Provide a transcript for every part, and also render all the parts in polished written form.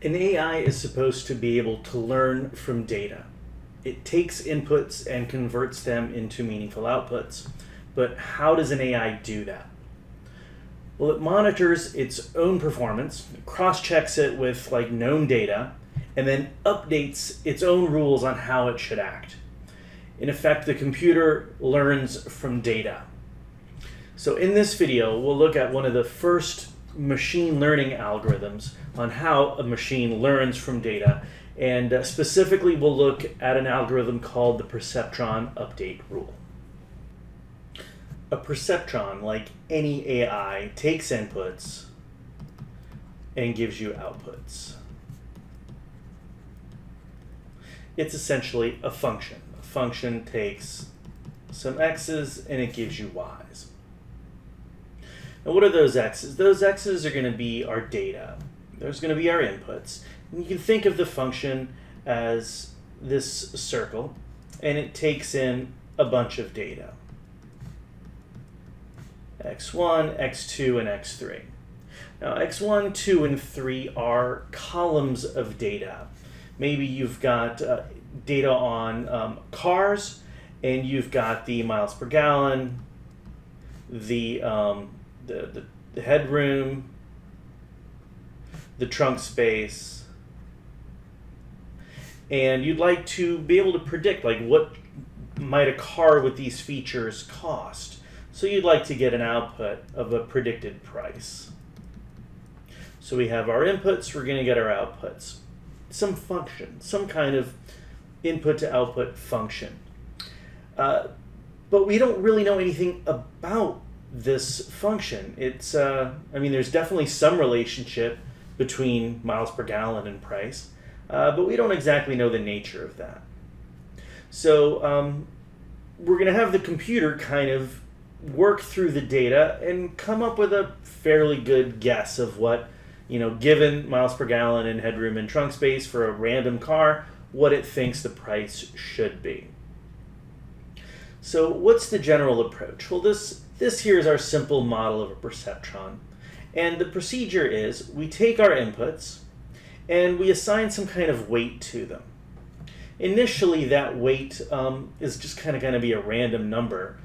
An AI is supposed to be able to learn from data. It takes inputs and converts them into meaningful outputs. But how does an AI do that? Well, it monitors its own performance, cross-checks it with known data, and then updates its own rules on how it should act. In effect, the computer learns from data. So in this video, we'll look at one of the first machine learning algorithms on how a machine learns from data, and specifically we'll look at an algorithm called the Perceptron Update Rule. A perceptron, like any AI, takes inputs and gives you outputs. It's essentially a function. A function takes some x's and it gives you y's. Now what are those x's? Those x's are going to be our data. There's going to be our inputs. And you can think of the function as this circle, and it takes in a bunch of data. x1, x2, and x3. Now x1, 2, and 3 are columns of data. Maybe you've got data on cars, and you've got the miles per gallon, the headroom, the trunk space, and you'd like to be able to predict what might a car with these features cost. So you'd like to get an output of a predicted price. So we have our inputs, we're going to get our outputs. Some function, some kind of input to output function. But we don't really know anything about this function. It's, there's definitely some relationship between miles per gallon and price, but we don't exactly know the nature of that. So we're going to have the computer kind of work through the data and come up with a fairly good guess of what, given miles per gallon and headroom and trunk space for a random car, what it thinks the price should be. So what's the general approach? Well, this here is our simple model of a perceptron. And the procedure is we take our inputs and we assign some kind of weight to them. Initially, that weight is just kind of going to be a random number.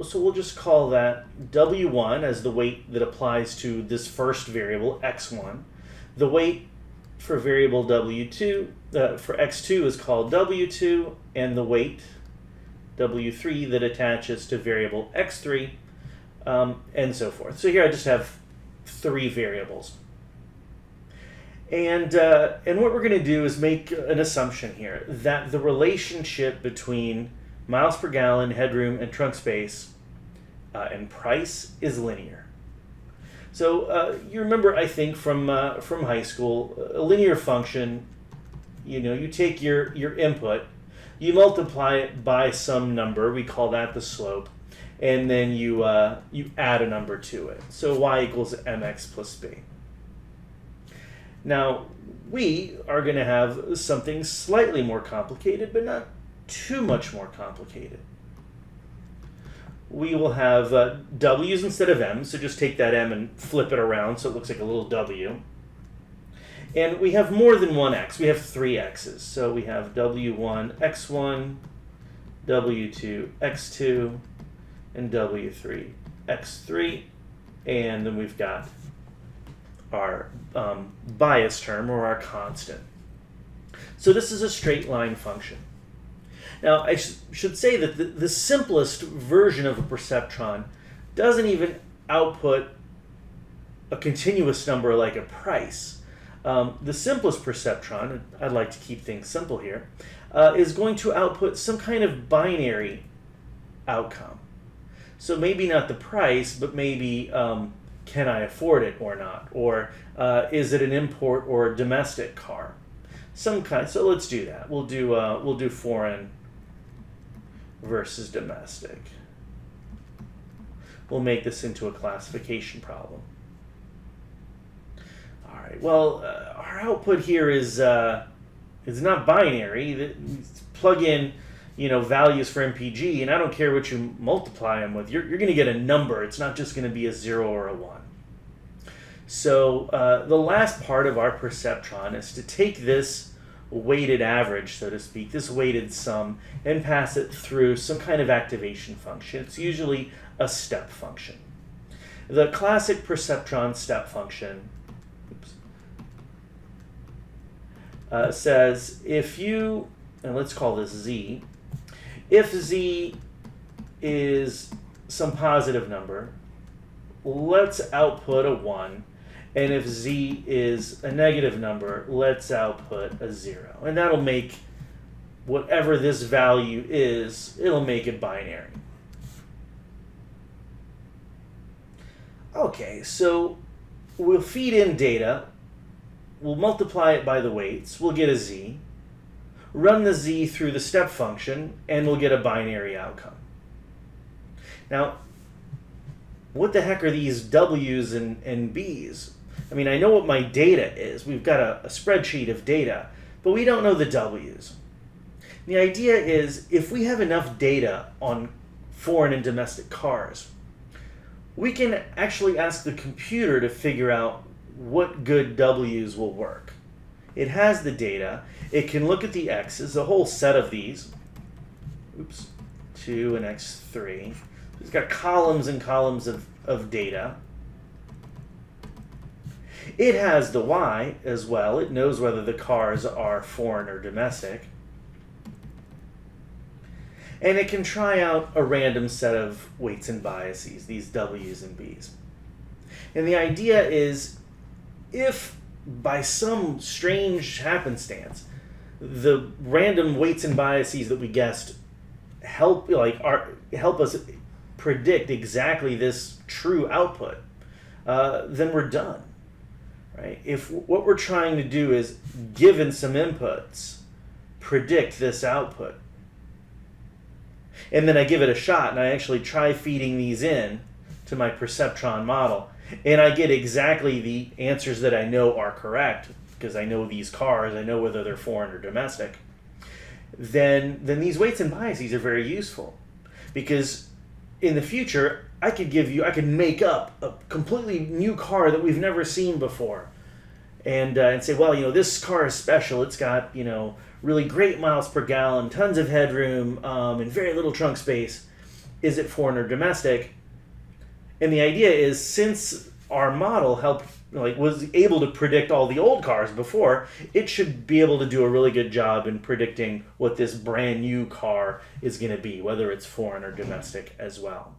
So we'll just call that W1 as the weight that applies to this first variable, x1. The weight for variable W2, for x2 is called W2, and the weight, W3, that attaches to variable x3, and so forth. So here I just have three variables. And what we're going to do is make an assumption here that the relationship between miles per gallon, headroom, and trunk space and price is linear. So you remember, I think, from high school, a linear function, you take your input, you multiply it by some number, we call that the slope, and then you add a number to it. So y equals mx plus b. Now, we are going to have something slightly more complicated, but not too much more complicated. We will have w's instead of m, so just take that m and flip it around so it looks like a little w. And we have more than one x. We have three x's. So we have w1, x1, w2, x2, and w3, x3. And then we've got our bias term, or our constant. So this is a straight line function. Now, I should say that the simplest version of a perceptron doesn't even output a continuous number like a price. The simplest perceptron, I'd like to keep things simple here, is going to output some kind of binary outcome. So maybe not the price, but maybe can I afford it or not? Or is it an import or a domestic car? Some kind. So let's do that. We'll do foreign versus domestic. We'll make this into a classification problem. All right. Well, our output here is not binary. Plug in, values for MPG, and I don't care what you multiply them with. You're going to get a number. It's not just going to be a 0 or a 1. So the last part of our perceptron is to take this weighted average, so to speak, this weighted sum, and pass it through some kind of activation function. It's usually a step function. The classic perceptron step function says if you, and let's call this z, if z is some positive number, let's output a 1. And if z is a negative number, let's output a 0. And that'll make whatever this value is, it'll make it binary. Okay, so we'll feed in data, we'll multiply it by the weights, we'll get a z, run the z through the step function, and we'll get a binary outcome. Now, what the heck are these w's and b's? I mean, I know what my data is. We've got a spreadsheet of data, but we don't know the w's. The idea is if we have enough data on foreign and domestic cars, we can actually ask the computer to figure out what good w's will work. It has the data. It can look at the x's, a whole set of these. Oops, 2 and x3. It's got columns and columns of data. It has the y as well. It knows whether the cars are foreign or domestic. And it can try out a random set of weights and biases, these w's and b's. And the idea is if by some strange happenstance the random weights and biases that we guessed help us predict exactly this true output, then we're done. Right? If what we're trying to do is, given some inputs, predict this output, and then I give it a shot and I actually try feeding these in to my perceptron model, and I get exactly the answers that I know are correct, because I know these cars, I know whether they're foreign or domestic, then these weights and biases are very useful. Because in the future, I could make up a completely new car that we've never seen before, and say, well, this car is special. It's got, really great miles per gallon, tons of headroom, and very little trunk space. Is it foreign or domestic? And the idea is, since our model was able to predict all the old cars before, it should be able to do a really good job in predicting what this brand new car is going to be, whether it's foreign or domestic as well.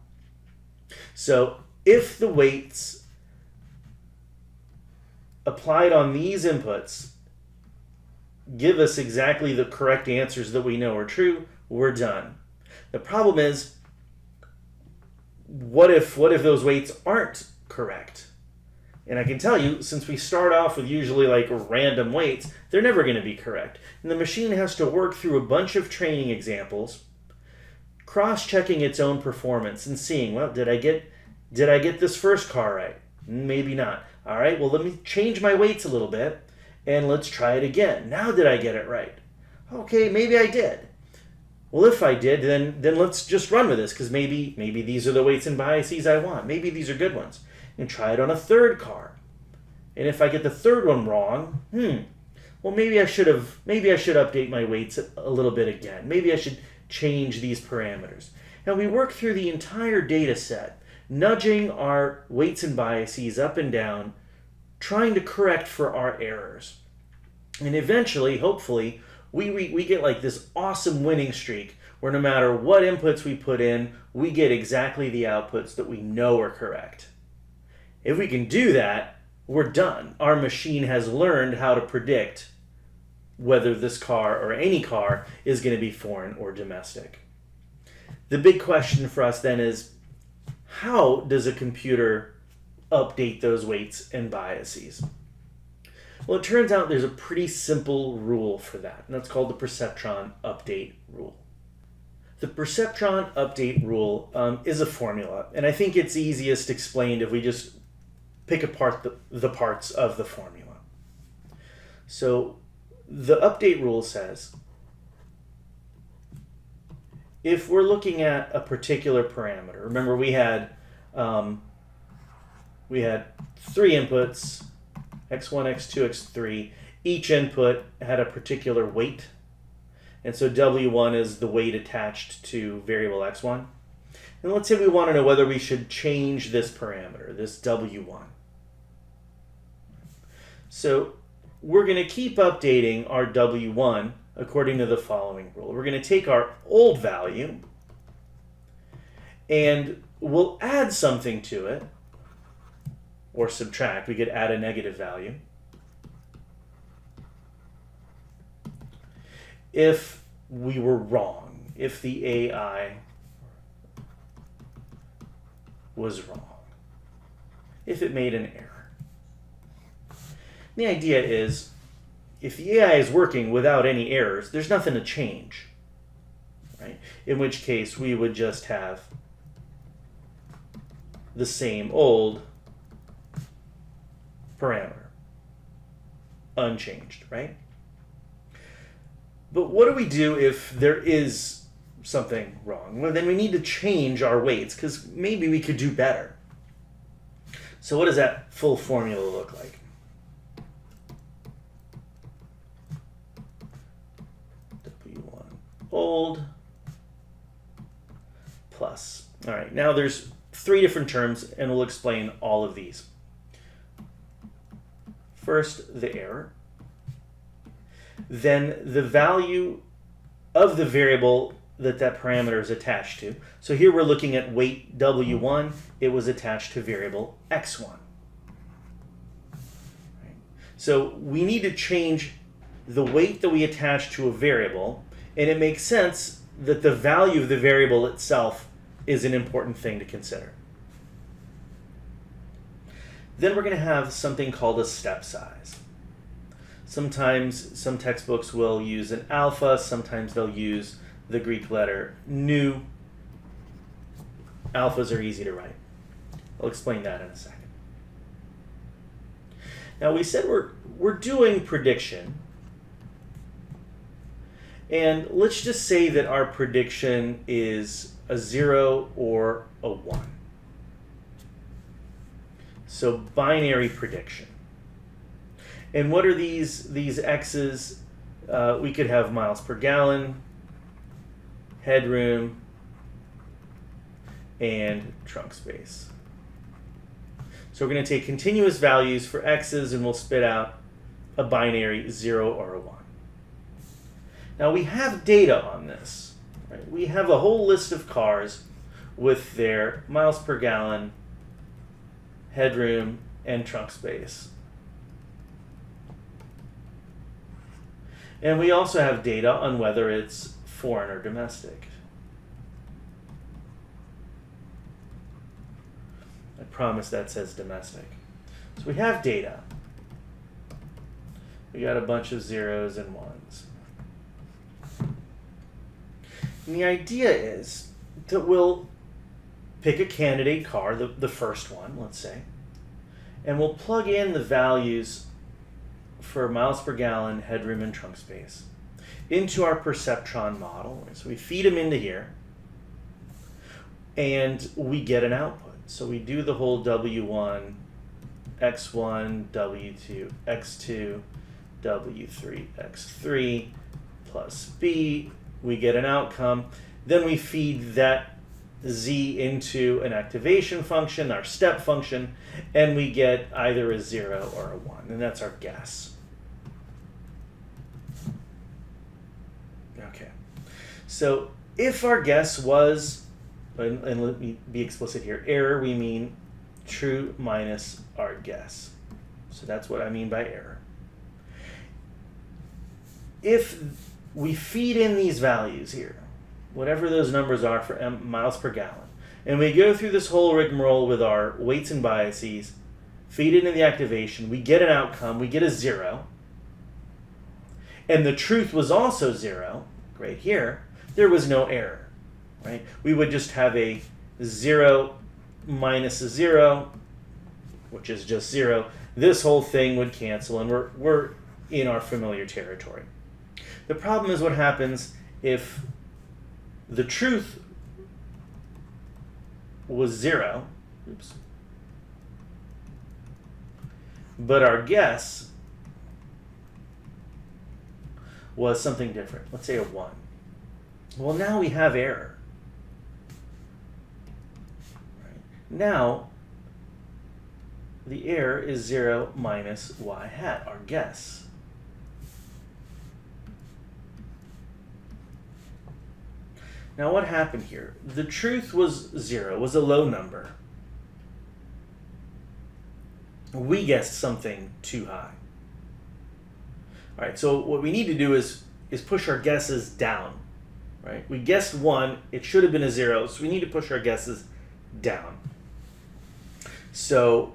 So if the weights applied on these inputs give us exactly the correct answers that we know are true, we're done. The problem is, what if those weights aren't correct? And I can tell you, since we start off with usually random weights, they're never going to be correct. And the machine has to work through a bunch of training examples, cross-checking its own performance and seeing, well, did I get this first car right? Maybe not. All right, well, let me change my weights a little bit, and let's try it again. Now, did I get it right? Okay, maybe I did. Well, if I did, then let's just run with this, because maybe these are the weights and biases I want. Maybe these are good ones. And try it on a third car. And if I get the third one wrong, well, maybe I should update my weights a little bit again. Maybe I should change these parameters. Now we work through the entire data set, nudging our weights and biases up and down, trying to correct for our errors. And eventually, hopefully, we get this awesome winning streak where no matter what inputs we put in, we get exactly the outputs that we know are correct. If we can do that, we're done. Our machine has learned how to predict whether this car or any car is going to be foreign or domestic. The big question for us then is, how does a computer update those weights and biases? Well, it turns out there's a pretty simple rule for that, and that's called the Perceptron Update Rule. The Perceptron Update Rule is a formula, and I think it's easiest explained if we just pick apart the parts of the formula. So the update rule says, if we're looking at a particular parameter, remember we had we had 3 inputs, x1, x2, x3. Each input had a particular weight. And so W1 is the weight attached to variable x1. And let's say we want to know whether we should change this parameter, this W1. So we're going to keep updating our W1 according to the following rule. We're going to take our old value and we'll add something to it, or subtract. We could add a negative value. If we were wrong, if the AI was wrong, if it made an error. The idea is, if the AI is working without any errors, there's nothing to change, right? In which case, we would just have the same old parameter, unchanged, right? But what do we do if there is something wrong? Well, then we need to change our weights, because maybe we could do better. So what does that full formula look like? W1 old plus. All right, now there's 3 different terms, and we'll explain all of these. First, the error. Then the value of the variable that parameter is attached to. So here we're looking at weight W1. It was attached to variable X1. Right. So we need to change the weight that we attach to a variable, and it makes sense that the value of the variable itself is an important thing to consider. Then we're going to have something called a step size. Sometimes some textbooks will use an alpha, sometimes they'll use the Greek letter nu. Alphas are easy to write. I'll explain that in a second. Now we said we're doing prediction, and let's just say that our prediction is a 0 or a 1. So binary prediction. And what are these X's? We could have miles per gallon, headroom, and trunk space. So we're going to take continuous values for X's and we'll spit out a binary 0 or a 1. Now we have data on this. Right? We have a whole list of cars with their miles per gallon, headroom, and trunk space. And we also have data on whether it's foreign or domestic. I promise that says domestic. So we have data. We got a bunch of zeros and ones. And the idea is that we'll pick a candidate car, the first one, let's say, and we'll plug in the values for miles per gallon, headroom, and trunk space into our perceptron model. So we feed them into here, and we get an output. So we do the whole W1, X1, W2, X2, W3, X3, plus B. We get an outcome. Then we feed that Z into an activation function, our step function, and we get either a 0 or a 1, and that's our guess. Okay, so if our guess was, and let me be explicit here, error, we mean true minus our guess. So that's what I mean by error. If we feed in these values here, whatever those numbers are for miles per gallon, and we go through this whole rigmarole with our weights and biases, feed it into the activation, we get an outcome, we get a 0, and the truth was also 0, right here, there was no error, right? We would just have a 0 minus a 0, which is just 0. This whole thing would cancel, and we're in our familiar territory. The problem is what happens if the truth was 0, oops, but our guess was something different. Let's say a 1. Well, now we have error. Right. Now, the error is 0 minus y hat, our guess. Now what happened here? The truth was 0, was a low number. We guessed something too high. All right, so what we need to do is push our guesses down. Right? We guessed 1, it should have been a 0, so we need to push our guesses down. So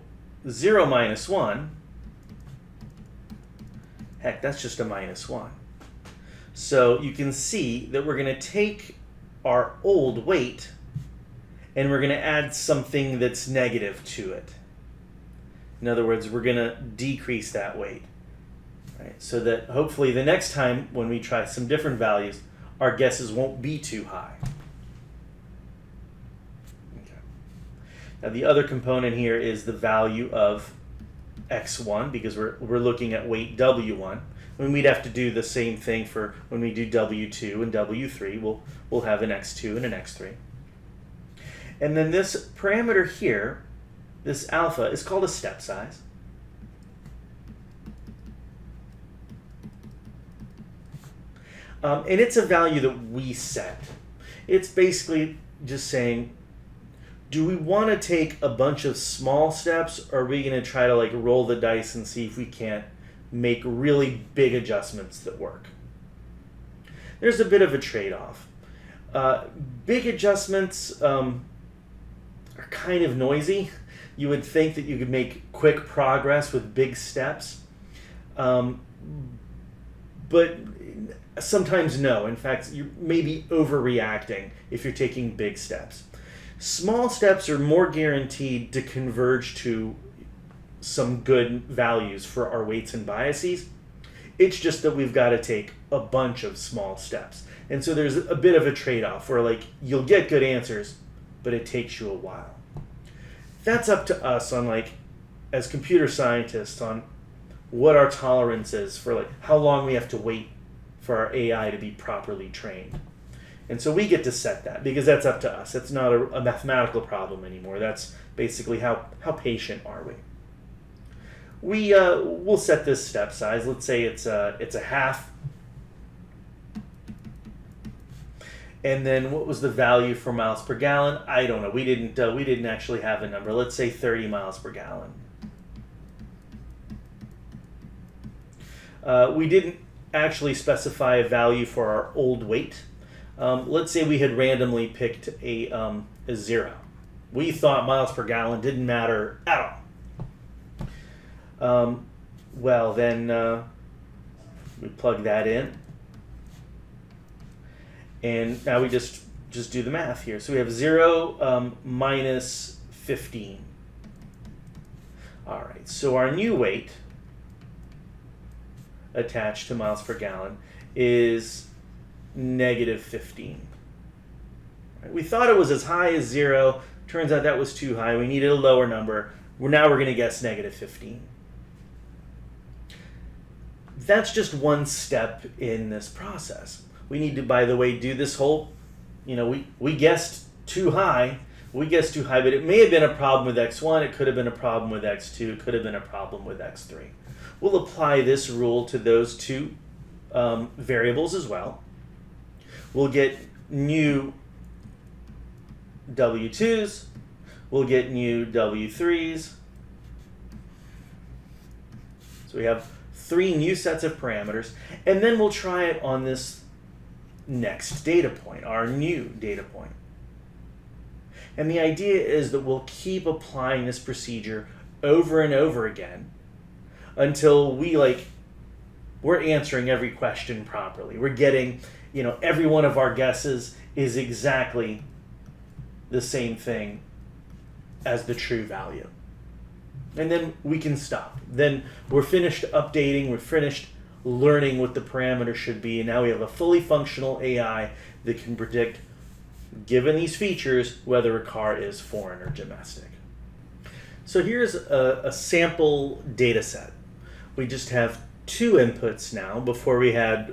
0 minus 1, heck, that's just a minus 1. So you can see that we're going to take our old weight and we're going to add something that's negative to it. In other words, we're going to decrease that weight. Right? So that hopefully the next time when we try some different values, our guesses won't be too high. Okay. Now the other component here is the value of x1 because we're looking at weight w1. When we'd have to do the same thing for when we do w2 and w3, we'll have an x2 and an x3. And then this parameter here, this alpha, is called a step size. And it's a value that we set. It's basically just saying, do we want to take a bunch of small steps, or are we going to try to like roll the dice and see if we can't make really big adjustments that work? There's a bit of a trade-off. Big adjustments are kind of noisy. You would think that you could make quick progress with big steps, but sometimes no. In fact, you may be overreacting if you're taking big steps. Small steps are more guaranteed to converge to some good values for our weights and biases. It's just that we've got to take a bunch of small steps. And so there's a bit of a trade-off where like you'll get good answers, but it takes you a while. That's up to us on like, as computer scientists, on what our tolerance is for like how long we have to wait for our AI to be properly trained. And so we get to set that because that's up to us. That's not a mathematical problem anymore. That's basically how patient are we. We'll set this step size. Let's say it's a half. And then what was the value for miles per gallon? I don't know. We didn't actually have a number. Let's say 30 miles per gallon. We didn't actually specify a value for our old weight. Let's say we had randomly picked a 0. We thought miles per gallon didn't matter at all. Well, then we plug that in. And now we just do the math here. So we have 0 minus 15. All right, so our new weight attached to miles per gallon is negative 15. Right? We thought it was as high as 0. Turns out that was too high. We needed a lower number. Now we're going to guess negative 15. That's just one step in this process. We need to, by the way, do this whole, we guessed too high. We guessed too high, but it may have been a problem with x1. It could have been a problem with x2. It could have been a problem with x3. We'll apply this rule to those two variables as well. We'll get new W2s. We'll get new W3s. So we have 3 new sets of parameters. And then we'll try it on this next data point, our new data point. And the idea is that we'll keep applying this procedure over and over again until we're answering every question properly. We're getting, every one of our guesses is exactly the same thing as the true value. And then we can stop. Then we're finished updating, we're finished learning what the parameter should be, and now we have a fully functional AI that can predict, given these features, whether a car is foreign or domestic. So here's a sample data set. We just have two inputs now. Before we had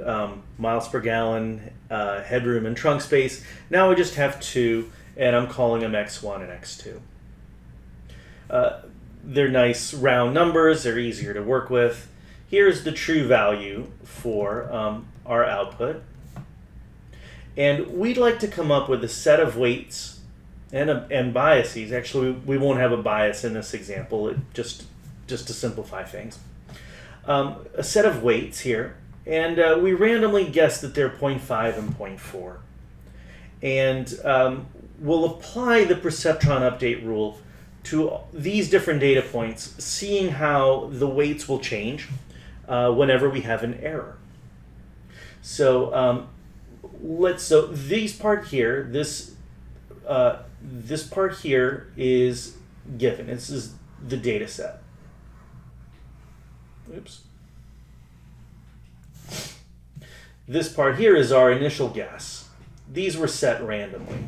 miles per gallon, headroom, and trunk space. Now we just have two, and I'm calling them x1 and x2. They're nice round numbers. They're easier to work with. Here's the true value for our output. And we'd like to come up with a set of weights and biases. Actually, we won't have a bias in this example, just to simplify things. A set of weights here, and we randomly guess that they're 0.5 and 0.4. And we'll apply the Perceptron Update Rule to these different data points, seeing how the weights will change whenever we have an error. So so this part here, this part here is given. This is the data set. Oops. This part here is our initial guess. These were set randomly.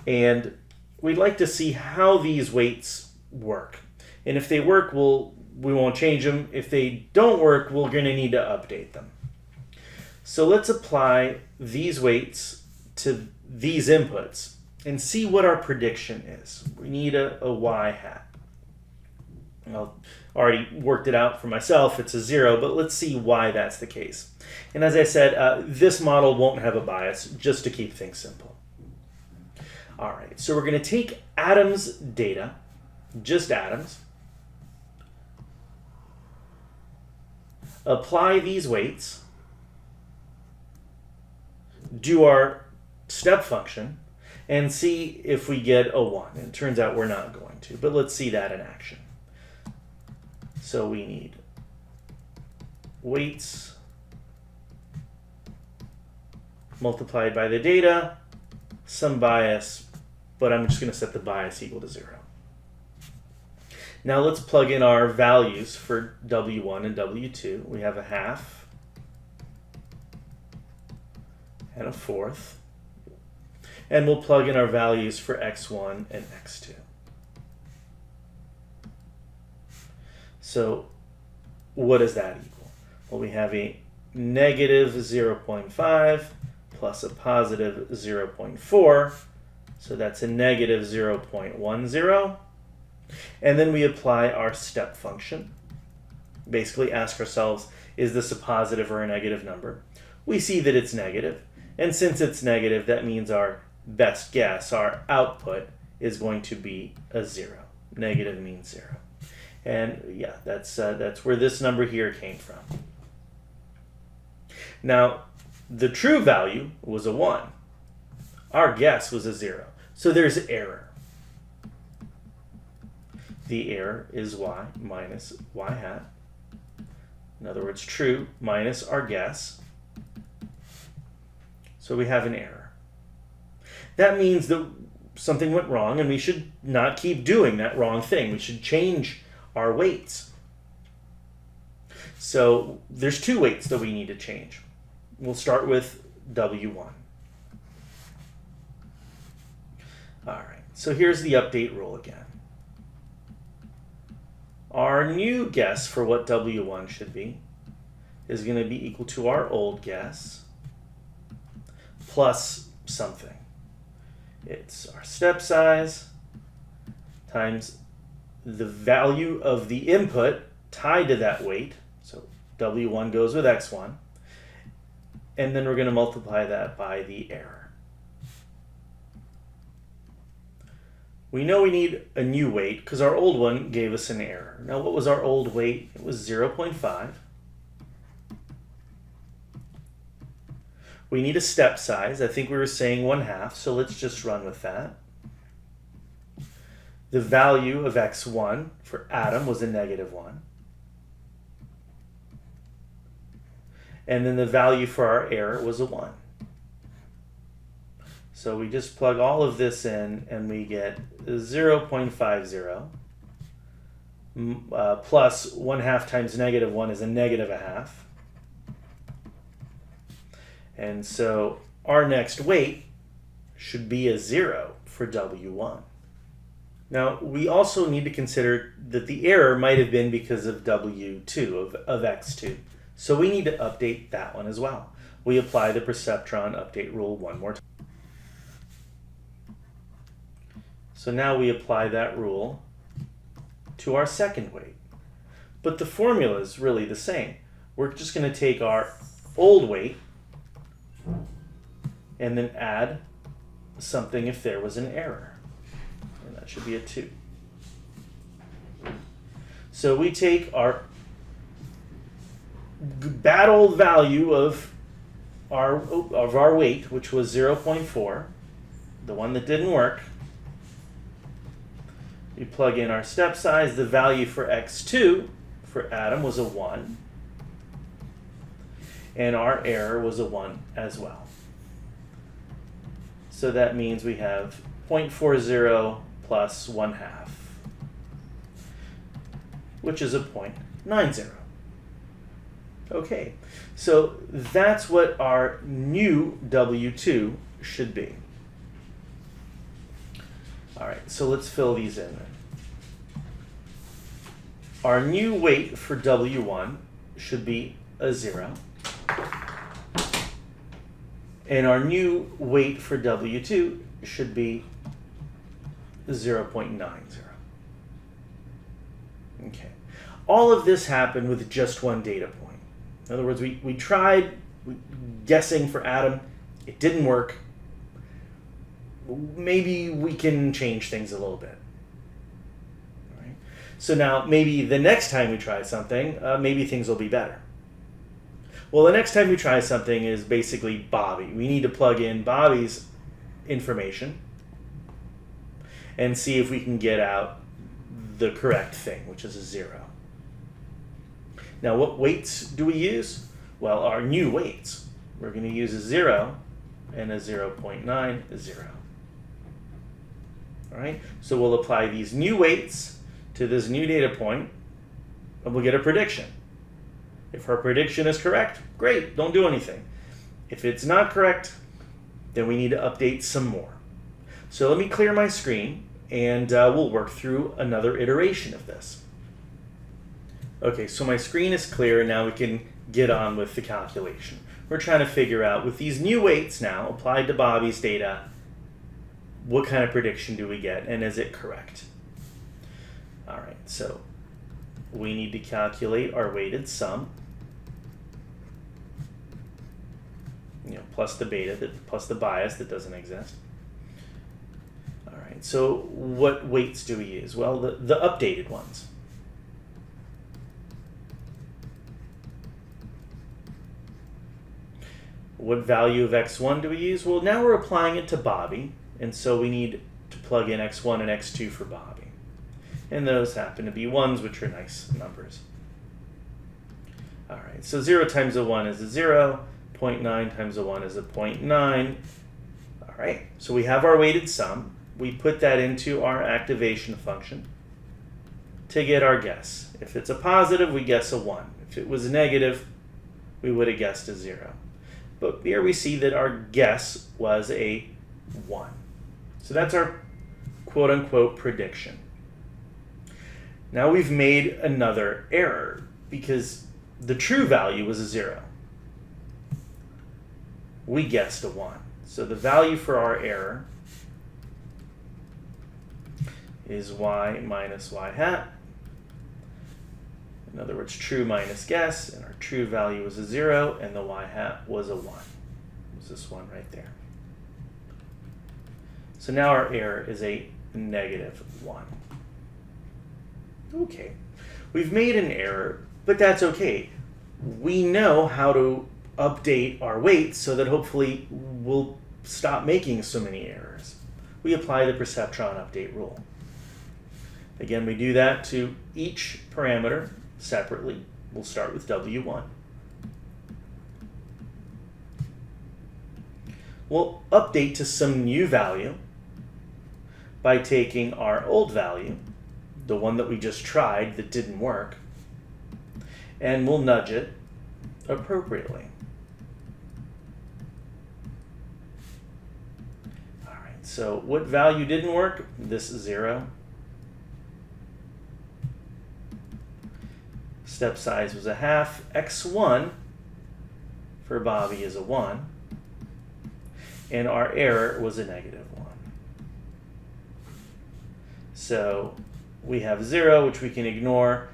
And we'd like to see how these weights work. And if they work, we won't change them. If they don't work, we're going to need to update them. So let's apply these weights to these inputs and see what our prediction is. We need a y hat. I've already worked it out for myself. It's a 0, but let's see why that's the case. And as I said, this model won't have a bias, just to keep things simple. All right, so we're going to take Adam's data, just Adam's, apply these weights, do our step function, and see if we get a 1. And it turns out we're not going to, but let's see that in action. So we need weights multiplied by the data, some bias, but I'm just going to set the bias equal to 0. Now let's plug in our values for W1 and W2. We have a half and a fourth. And we'll plug in our values for X1 and X2. So what does that equal? Well, we have a negative 0.5 plus a positive 0.4. So that's a negative 0.10. And then we apply our step function. Basically ask ourselves, is this a positive or a negative number? We see that it's negative. And since it's negative, that means our best guess, our output, is going to be a 0. Negative means 0. And yeah, that's where this number here came from. Now, the true value was a 1. Our guess was a 0. So there's error. The error is y minus y hat. In other words, true minus our guess. So we have an error. That means that something went wrong, and we should not keep doing that wrong thing. We should change our weights. So there's two weights that we need to change. We'll start with W1. All right, so here's the update rule again. Our new guess for what W1 should be is going to be equal to our old guess plus something. It's our step size times the value of the input tied to that weight. So W1 goes with X1. And then we're going to multiply that by the error. We know we need a new weight because our old one gave us an error. Now, what was our old weight? It was 0.5. We need a step size. I think we were saying 1/2, so let's just run with that. The value of X1 for Adam was a negative 1. And then the value for our error was a 1. So we just plug all of this in, and we get 0.50 plus 1/2 times negative 1 is a negative 1/2. And so our next weight should be a 0 for W1. Now, we also need to consider that the error might have been because of W2, of X2. So we need to update that one as well. We apply the Perceptron Update Rule one more time. So now we apply that rule to our second weight. But the formula is really the same. We're just going to take our old weight and then add something if there was an error. And that should be a 2. So we take our bad old value of our weight, which was 0.4, the one that didn't work. We plug in our step size. The value for x2 for Adam was a 1. And our error was a 1 as well. So that means we have 0.40 plus 1/2, which is a 0.90. Okay, so that's what our new W2 should be. All right, so let's fill these in then. Our new weight for W1 should be a 0. And our new weight for W2 should be 0.90. Okay. All of this happened with just one data point. In other words, we tried guessing for Adam. It didn't work. Maybe we can change things a little bit. All right. So now maybe the next time we try something, maybe things will be better. Well, the next time we try something is basically Bobby. We need to plug in Bobby's information and see if we can get out the correct thing, which is a 0. Now, what weights do we use? Well, our new weights. We're going to use a 0 and a 0.90. All right, so we'll apply these new weights to this new data point, and we'll get a prediction. If our prediction is correct, great, don't do anything. If it's not correct, then we need to update some more. So let me clear my screen, and we'll work through another iteration of this. Okay, so my screen is clear, and now we can get on with the calculation. We're trying to figure out, with these new weights now applied to Bobby's data, what kind of prediction do we get, and is it correct? All right, so we need to calculate our weighted sum, plus the beta, plus the bias that doesn't exist. All right, so what weights do we use? Well, the updated ones. What value of x1 do we use? Well, now we're applying it to Bobby, and so we need to plug in x1 and x2 for Bobby. And those happen to be 1s, which are nice numbers. All right, so 0 times a 1 is a 0. 0.9 times a 1 is a 0.9. All right, so we have our weighted sum. We put that into our activation function to get our guess. If it's a positive, we guess a 1. If it was a negative, we would have guessed a 0. But here we see that our guess was a 1. So that's our quote-unquote prediction. Now we've made another error because the true value was a 0. We guessed a 1. So the value for our error is y minus y hat. In other words, true minus guess, and our true value was a 0, and the y hat was a 1. It was this one right there. So now our error is a negative 1. Okay, we've made an error, but that's okay. We know how to update our weights so that hopefully we'll stop making so many errors. We apply the Perceptron Update Rule. Again, we do that to each parameter separately. We'll start with W1. We'll update to some new value by taking our old value, the one that we just tried that didn't work, and we'll nudge it appropriately. so what value didn't work? This is 0. Step size was a half. X1 for Bobby is a 1. And our error was a negative 1. So we have 0, which we can ignore,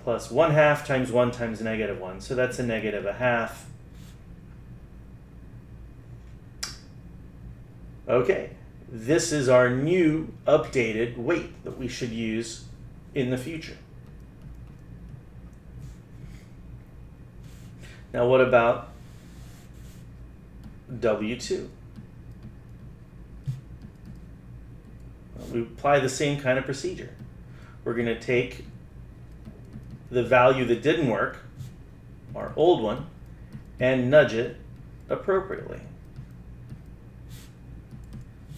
plus 1/2 times 1 times negative 1. So that's a negative a half. Okay, this is our new updated weight that we should use in the future. Now what about W2? Well, we apply the same kind of procedure. We're going to take the value that didn't work, our old one, and nudge it appropriately.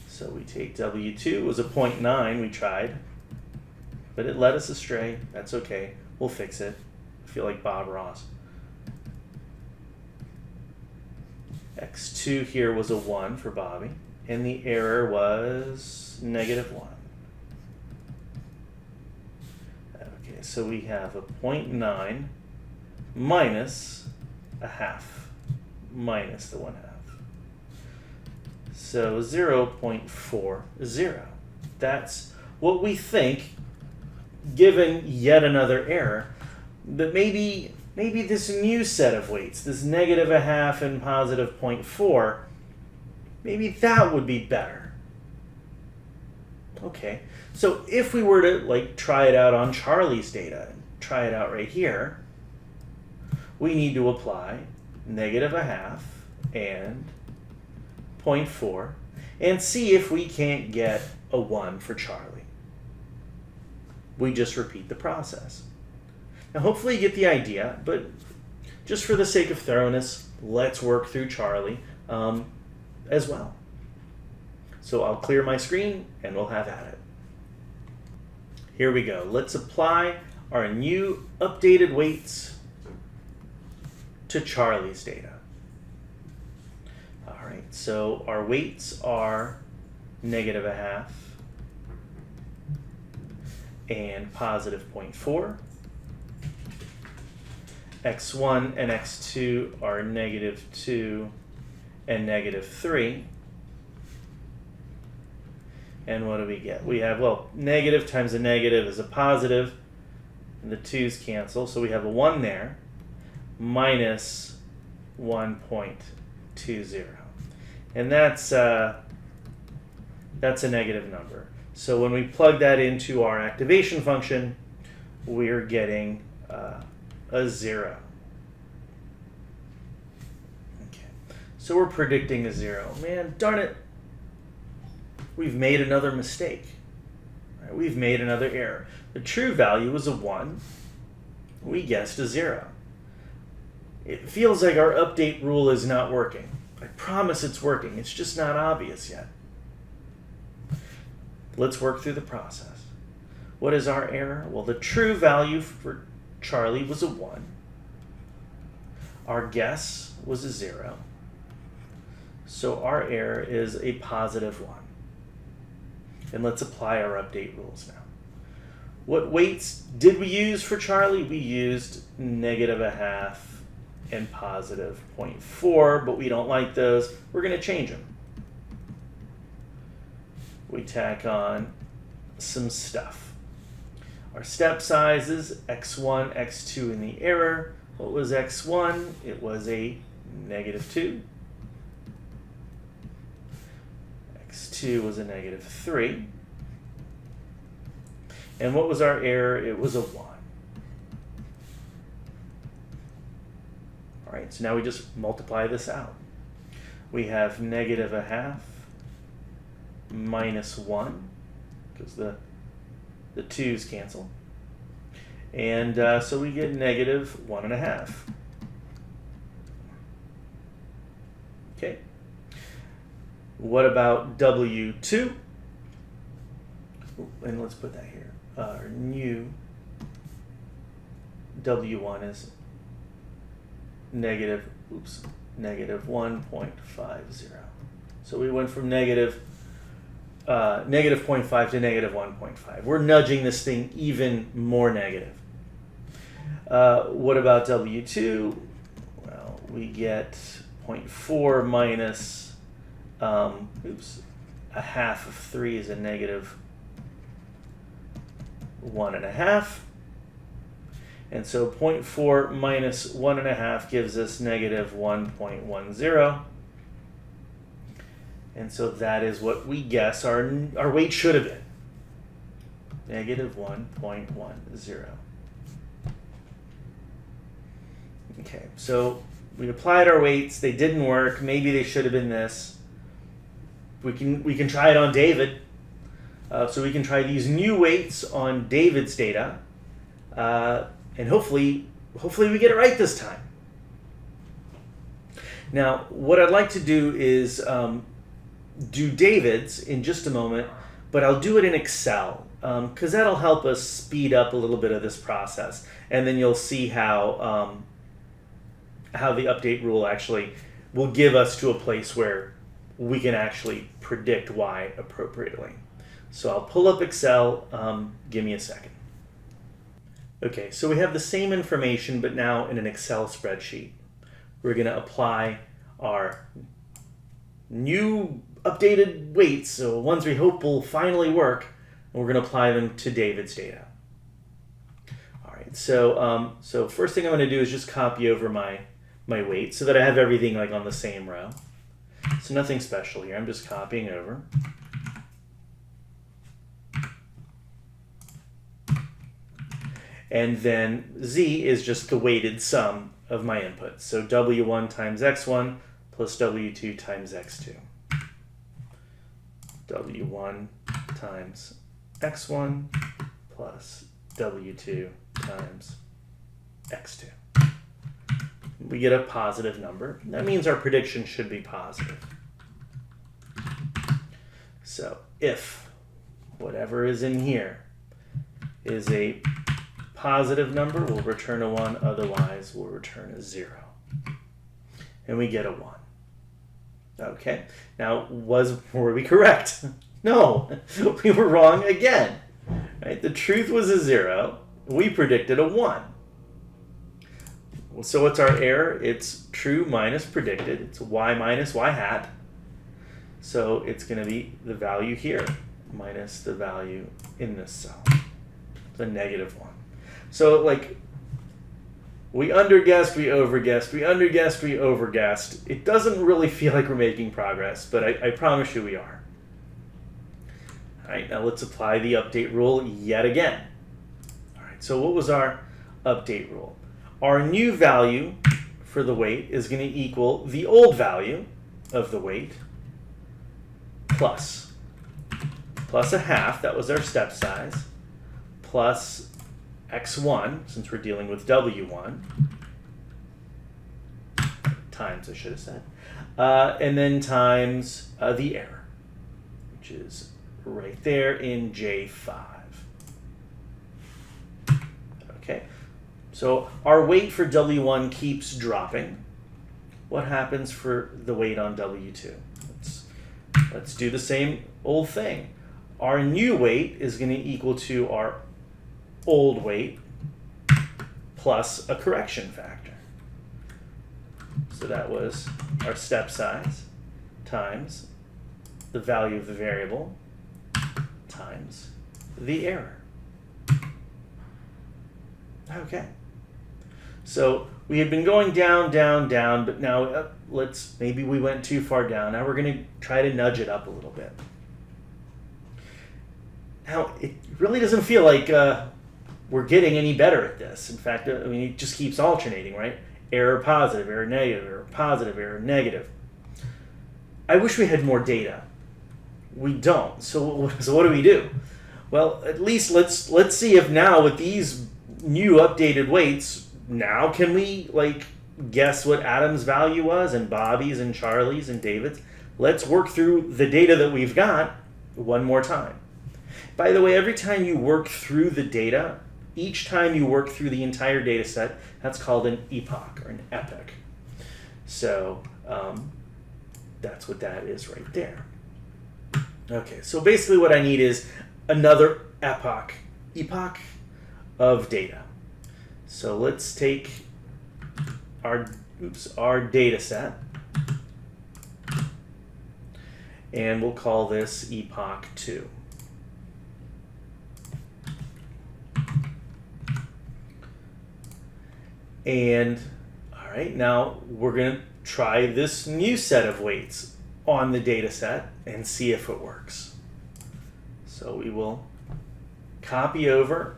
So we take W2, was a 0.9 we tried, but it led us astray. That's okay. We'll fix it. I feel like Bob Ross. X2 here was a 1 for Bobby, and the error was negative 1. Okay, so we have a 0.9 minus a half, minus the 1/2. So 0.40. That's what we think, given yet another error, but maybe this new set of weights, this negative a half and positive 0.4, maybe that would be better. Okay, so if we were to try it out on Charlie's data, try it out right here, we need to apply negative a half and 0.4 and see if we can't get a 1 for Charlie. We just repeat the process. Now hopefully you get the idea, but just for the sake of thoroughness, let's work through Charlie as well. So I'll clear my screen and we'll have at it. Here we go. Let's apply our new updated weights to Charlie's data. All right, so our weights are negative a half and positive 0.4. X1 and X2 are negative 2 and negative 3. And what do we get? We have, well, negative times a negative is a positive, and the 2's cancel, so we have a 1 there, minus 1.20. And that's a negative number. So when we plug that into our activation function, we're getting a 0. Okay, so we're predicting a 0. Man, darn it, we've made another mistake. Right? We've made another error. The true value was a 1. We guessed a 0. It feels like our update rule is not working. I promise it's working. It's just not obvious yet. Let's work through the process. What is our error? Well, the true value for Charlie was a 1. Our guess was a 0. So our error is a positive 1. And let's apply our update rules now. What weights did we use for Charlie? We used negative a half and positive 0.4, but we don't like those. We're going to change them. We tack on some stuff. Our step sizes, x1, x2 in the error. What was x1? It was a negative 2. x2 was a negative 3. And what was our error? It was a 1. All right, so now we just multiply this out. We have negative a half minus 1, because the 2's cancel. And so we get negative 1.5. Okay. What about W2? And let's put that here. Our new W1 is negative 1.50. So we went from negative negative 0.5 to negative 1.5. We're nudging this thing even more negative. What about W2? Well, we get 0.4 minus, a half of 3 is a negative 1.5. And so 0.4 minus 1.5 gives us negative 1.10. And so that is what we guess our weight should have been. Negative 1.10. Okay, so we applied our weights. They didn't work. Maybe they should have been this. We can try it on David. So we can try these new weights on David's data. And hopefully we get it right this time. Now, what I'd like to do is do David's in just a moment, but I'll do it in Excel because that'll help us speed up a little bit of this process, and then you'll see how the update rule actually will give us to a place where we can actually predict Y appropriately. So I'll pull up Excel. Give me a second. Okay, so we have the same information, but now in an Excel spreadsheet. We're going to apply our new updated weights, so ones we hope will finally work, and we're going to apply them to David's data. All right, so first thing I'm going to do is just copy over my weight so that I have everything like on the same row. So nothing special here. I'm just copying over. And then Z is just the weighted sum of my inputs. So W1 times X1 plus W2 times X2. W1 times X1 plus W2 times X2. We get a positive number. That means our prediction should be positive. So if whatever is in here is a positive number, we'll return a 1, otherwise we'll return a 0. And we get a 1. Okay, now were we correct? No, we were wrong again. Right? The truth was a 0. We predicted a 1. So what's our error? It's true minus predicted. It's Y minus Y hat. So it's going to be the value here minus the value in this cell. The negative 1. So like we underguessed, we overguessed, we underguessed, we overguessed. It doesn't really feel like we're making progress, but I promise you we are. All right, now let's apply the update rule yet again. All right, so what was our update rule? Our new value for the weight is going to equal the old value of the weight plus a half, that was our step size, plus X1, since we're dealing with W1, times, I should have said, and then times the error, which is right there in J5. Okay, so our weight for W1 keeps dropping. What happens for the weight on W2? Let's do the same old thing. Our new weight is going to equal to our old weight plus a correction factor. So that was our step size times the value of the variable times the error. Okay. So we had been going down, down, down, but now maybe we went too far down. Now we're going to try to nudge it up a little bit. Now, it really doesn't feel like we're getting any better at this. In fact, I mean, it just keeps alternating, right? Error positive, error negative, error positive, error negative. I wish we had more data. We don't. So what do we do? Well, at least let's see if now with these new updated weights, now can we guess what Adam's value was and Bobby's and Charlie's and David's? Let's work through the data that we've got one more time. By the way, every time you work through the data, each time you work through the entire data set, that's called an epoch or an epoch. So that's what that is right there. Okay, so basically what I need is another epoch of data. So let's take our data set, and we'll call this epoch 2. And all right, now we're going to try this new set of weights on the data set and see if it works. So we will copy over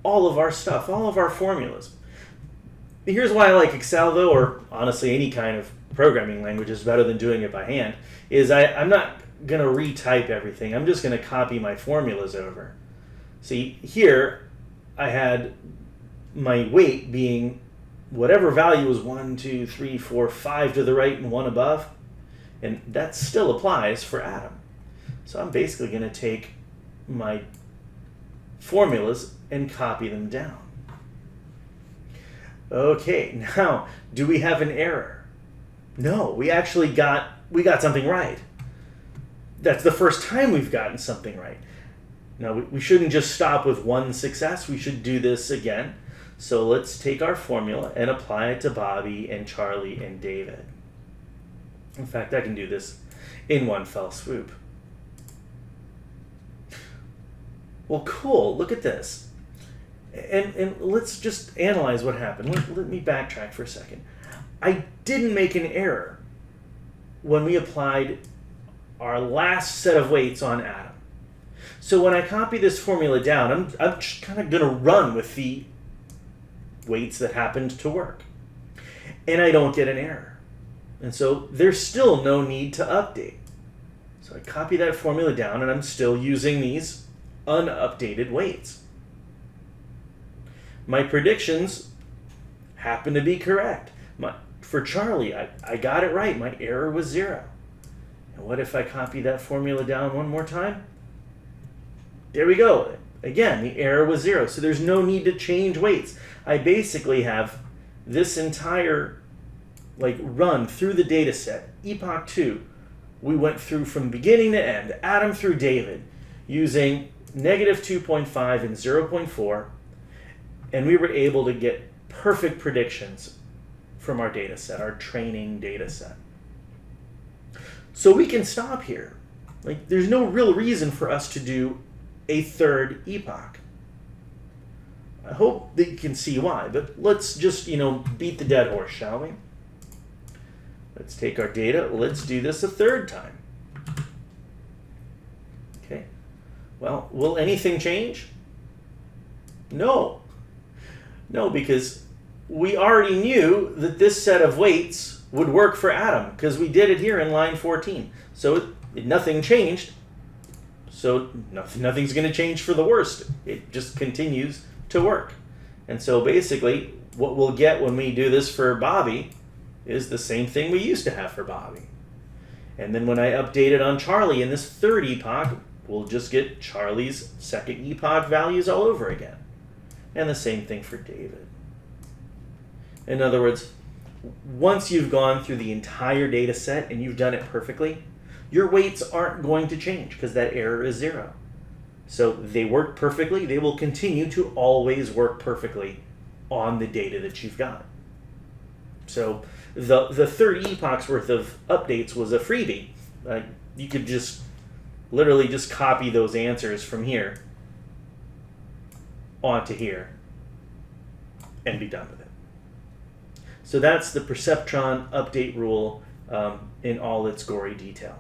all of our stuff, all of our formulas. Here's why I like Excel, though, or honestly any kind of programming language is better than doing it by hand, is I'm not going to retype everything. I'm just going to copy my formulas over. See, here I had my weight being whatever value was 1, 2, 3, 4, 5 to the right and 1 above. And that still applies for atom. So I'm basically going to take my formulas and copy them down. Okay, now, do we have an error? No, we actually got something right. That's the first time we've gotten something right. Now, we shouldn't just stop with one success. We should do this again. So let's take our formula and apply it to Bobby and Charlie and David. In fact, I can do this in one fell swoop. Well, cool. Look at this. And let's just analyze what happened. Let me backtrack for a second. I didn't make an error when we applied our last set of weights on atom. So when I copy this formula down, I'm just kind of going to run with the weights that happened to work. And I don't get an error. And so there's still no need to update. So I copy that formula down and I'm still using these unupdated weights. My predictions happen to be correct. For Charlie, I got it right. My error was 0. And what if I copy that formula down one more time? There we go. Again, the error was 0. So there's no need to change weights. I basically have this entire run through the data set. Epoch 2, we went through from beginning to end, Adam through David, using -2.5 and 0.4, and we were able to get perfect predictions from our data set, our training data set. So we can stop here. There's no real reason for us to do a third epoch. I hope that you can see why, but let's just, beat the dead horse, shall we? Let's take our data. Let's do this a third time. Okay. Well, will anything change? No. No, because we already knew that this set of weights would work for atom because we did it here in line 14. So nothing changed. So nothing's going to change for the worst. It just continues to work. And so basically what we'll get when we do this for Bobby is the same thing we used to have for Bobby. And then when I update it on Charlie in this third epoch, we'll just get Charlie's second epoch values all over again. And the same thing for David. In other words, once you've gone through the entire data set and you've done it perfectly, your weights aren't going to change because that error is 0. So they work perfectly. They will continue to always work perfectly on the data that you've got. So the third epoch's worth of updates was a freebie. You could just literally just copy those answers from here onto here and be done with it. So that's the Perceptron Update Rule in all its gory detail.